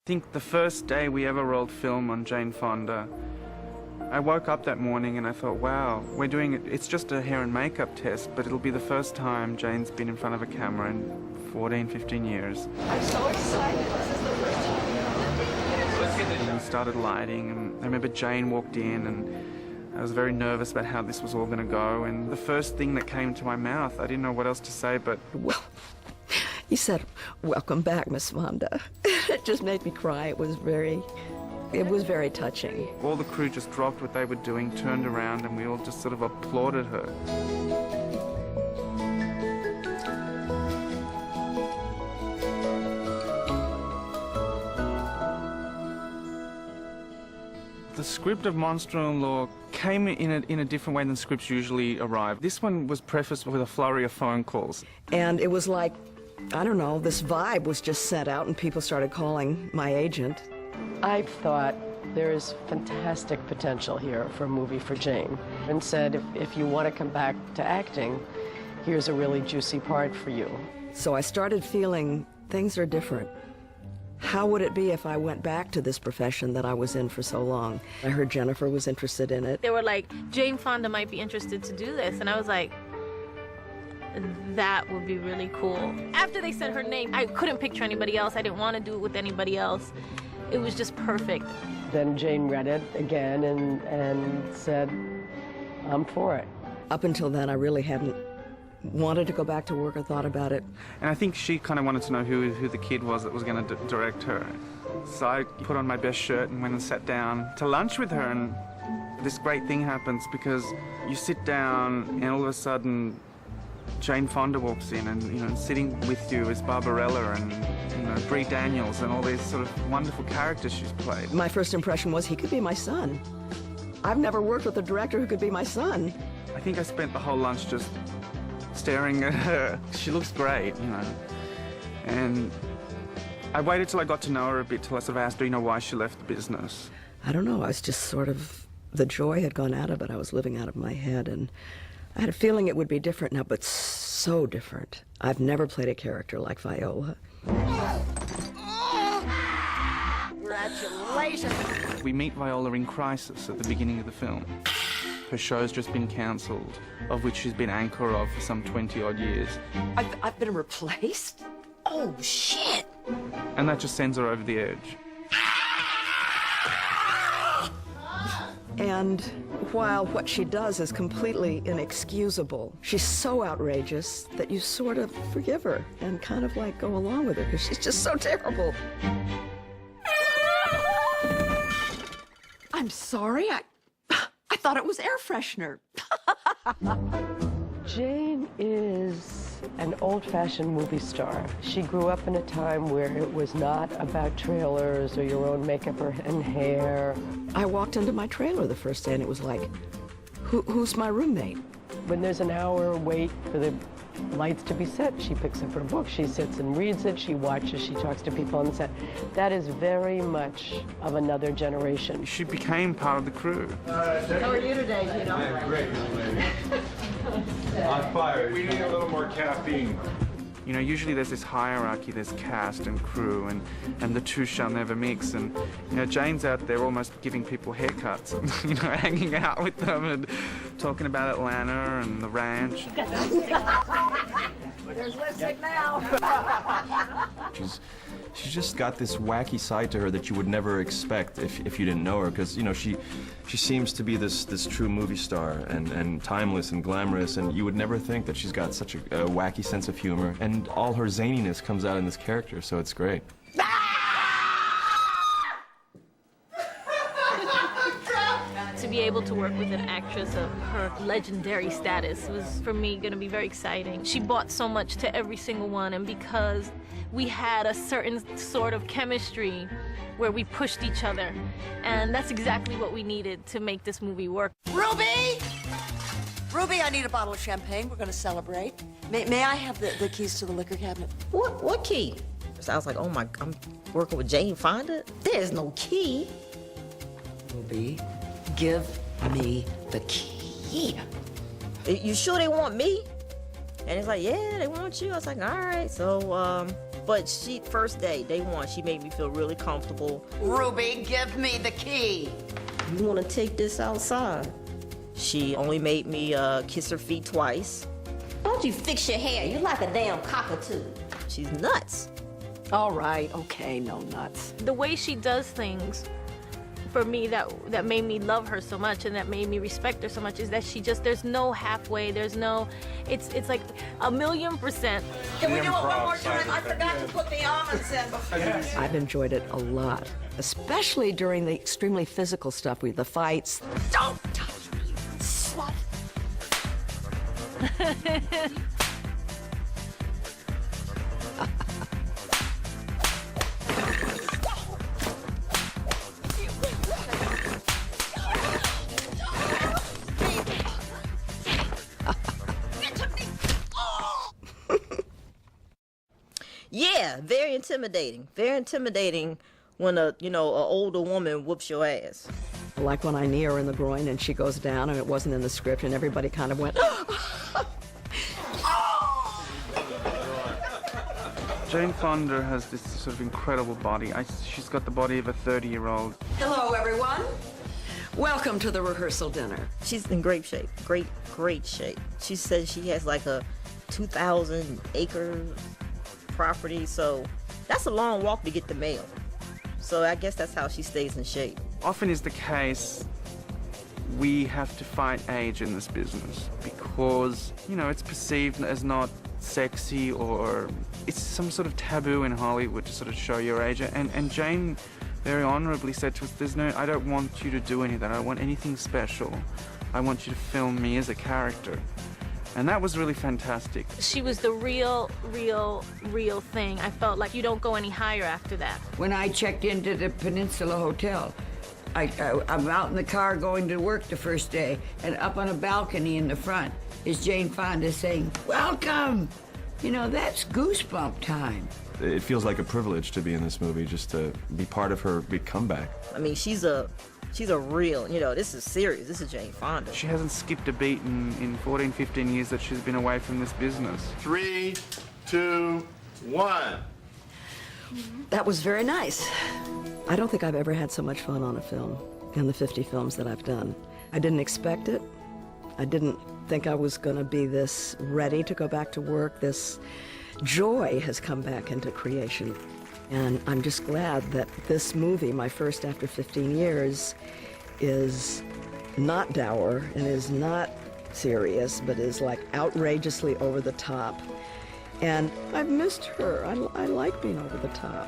think the first day we ever rolled film on Jane Fonda, I woke up that morning and I thought, wow, we're doing it. It's just a hair and makeup test, but it'll be the first time Jane's been in front of a camera in 14, 15 years. I'm so excited. This is the first time. And we started lighting, and I remember Jane walked in, and I was very nervous about how this was all going to go. And the first thing that came to my mouth, I didn't know what else to say, but... Well, he said, "Welcome back, Miss Fonda." It just made me cry. It was very touching. all the crew just dropped what they were doing, turned around, and we all just sort of applauded her. The script of Monster-in-Law came in a different way than scripts usually arrive. This one was prefaced with a flurry of phone calls. And it was like, I don't know, this vibe was just sent out and people started calling my agent. I thought there is fantastic potential here for a movie for Jane, and said, if you want to come back to acting, here's a really juicy part for you. So I started feeling things are different. How would it be if I went back to this profession that I was in for so long? I heard Jennifer was interested in it. They were like, Jane Fonda might be interested to do this, and I was like, that would be really cool. After they said her name, I couldn't picture anybody else. I didn't want to do it with anybody else. It was just perfect. Then Jane read it again and said, I'm for it. Up until then, I really hadn't wanted to go back to work or thought about it. And I think she kind of wanted to know who the kid was that was going to direct her. So I put on my best shirt and went and sat down to lunch with her, and this great thing happens because you sit down and all of a sudden Jane Fonda walks in, and sitting with you is Barbarella and Bree Daniels and all these sort of wonderful characters she's played. My first impression was he could be my son. I've never worked with a director who could be my son. I think I spent the whole lunch just staring at her. She looks great, And I waited till I got to know her a bit, till I sort of asked her, why she left the business. I don't know, I was just sort of, the joy had gone out of it. I was living out of my head, and I had a feeling it would be different now, but so different. I've never played a character like Viola. Congratulations. We meet Viola in crisis at the beginning of the film. Her show's just been cancelled, of which she's been anchor of for some 20-odd years. I've been replaced? Oh, shit! And that just sends her over the edge. And while what she does is completely inexcusable, she's so outrageous that you sort of forgive her and kind of like go along with her because she's just so terrible. I'm sorry, I thought it was air freshener. Jane is an old-fashioned movie star. She grew up in a time where it was not about trailers or your own makeup and hair. I walked into my trailer the first day and it was like, who's my roommate? When there's an hour wait for the lights to be set, she picks up her book, she sits and reads it, she watches, she talks to people on the set. That is very much of another generation. She became part of the crew. How are you today, Gino? I'm great. On fire. We need a little more caffeine. Usually there's this hierarchy, there's cast and crew, and the two shall never mix. And, Jane's out there almost giving people haircuts, and, hanging out with them and talking about Atlanta and the ranch. There's lipstick now. She's just got this wacky side to her that you would never expect if you didn't know her, because she seems to be this true movie star and timeless and glamorous, and you would never think that she's got such a wacky sense of humor, and all her zaniness comes out in this character, so it's great. To be able to work with an actress of her legendary status was, for me, going to be very exciting. She brought so much to every single one, and because we had a certain sort of chemistry where we pushed each other, and that's exactly what we needed to make this movie work. Ruby! Ruby, I need a bottle of champagne. We're going to celebrate. May I have the keys to the liquor cabinet? What key? So I was like, oh my, I'm working with Jane Fonda? There's no key. Ruby, give me the key. You sure they want me? And it's like, yeah, they want you. I was like, all right. So But first day one, she made me feel really comfortable. Ruby, give me the key. You want to take this outside? She only made me kiss her feet twice. Why don't you fix your hair? You're like a damn cockatoo. She's nuts. All right, okay, no nuts. The way she does things, for me, that made me love her so much and that made me respect her so much is that there's no halfway, it's like 1,000,000%. Can we do it one more time? I forgot to put the almonds in before. I've enjoyed it a lot, especially during the extremely physical stuff, the fights. Don't touch me, slut. Yeah, very intimidating. Very intimidating when a older woman whoops your ass. Like when I knee her in the groin and she goes down and it wasn't in the script and everybody kind of went, Jane Fonda has this sort of incredible body. She's got the body of a 30-year-old. Hello, everyone. Welcome to the rehearsal dinner. She's in great shape. Great shape. She says she has like a 2,000-acre property, so that's a long walk to get the mail. So I guess that's how she stays in shape. Often is the case, we have to fight age in this business because, it's perceived as not sexy or it's some sort of taboo in Hollywood to sort of show your age. And Jane very honorably said to us, I don't want you to do any of that. I don't want anything special. I want you to film me as a character. And that was really fantastic. She was the real thing. I felt like you don't go any higher after that. When I checked into the Peninsula Hotel, I'm out in the car going to work the first day, and up on a balcony in the front is Jane Fonda saying, "Welcome!" That's goosebump time. It feels like a privilege to be in this movie, just to be part of her big comeback. I mean, she's a real, this is serious. This is Jane Fonda. She hasn't skipped a beat in 14, 15 years that she's been away from this business. 3, 2, 1. That was very nice. I don't think I've ever had so much fun on a film in the 50 films that I've done. I didn't expect it. I didn't think I was going to be this ready to go back to work. This joy has come back into creation. And I'm just glad that this movie, my first after 15 years, is not dour and is not serious, but is like outrageously over the top. And I've missed her. I like being over the top.